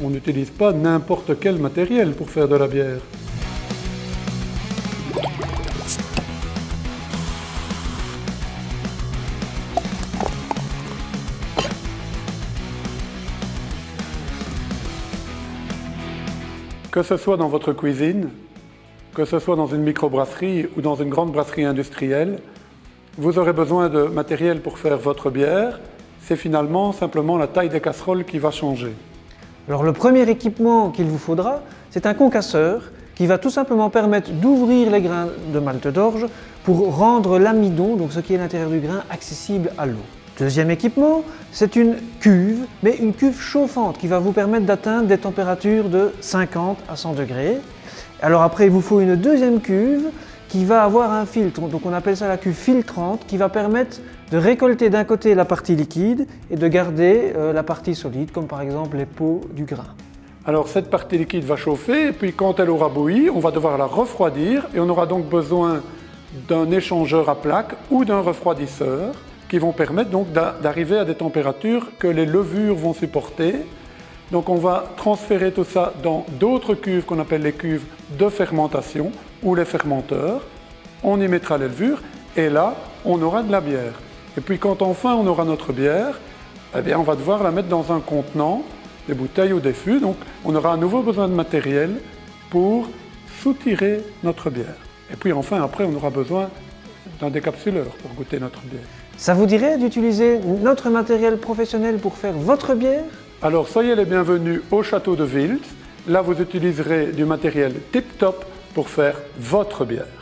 On n'utilise pas n'importe quel matériel pour faire de la bière. Que ce soit dans votre cuisine, que ce soit dans une microbrasserie ou dans une grande brasserie industrielle, vous aurez besoin de matériel pour faire votre bière. C'est finalement simplement la taille des casseroles qui va changer. Alors le premier équipement qu'il vous faudra, c'est un concasseur qui va tout simplement permettre d'ouvrir les grains de malt d'orge pour rendre l'amidon, donc ce qui est l'intérieur du grain, accessible à l'eau. Deuxième équipement, c'est une cuve, mais une cuve chauffante qui va vous permettre d'atteindre des températures de 50 à 100 degrés. Alors après, il vous faut une deuxième cuve qui va avoir un filtre, donc on appelle ça la cuve filtrante, qui va permettre de récolter d'un côté la partie liquide et de garder la partie solide, comme par exemple les peaux du grain. Alors cette partie liquide va chauffer, et puis quand elle aura bouilli, on va devoir la refroidir, et on aura donc besoin d'un échangeur à plaques ou d'un refroidisseur qui vont permettre donc d'arriver à des températures que les levures vont supporter. Donc on va transférer tout ça dans d'autres cuves qu'on appelle les cuves de fermentation ou les fermenteurs. On y mettra les levures et là, on aura de la bière. Et puis quand enfin on aura notre bière, eh bien on va devoir la mettre dans un contenant, des bouteilles ou des fûts. Donc on aura à nouveau besoin de matériel pour soutirer notre bière. Et puis enfin après, on aura besoin d'un décapsuleur pour goûter notre bière. Ça vous dirait d'utiliser notre matériel professionnel pour faire votre bière ? Alors soyez les bienvenus au château de Wild. Là vous utiliserez du matériel tip-top pour faire votre bière.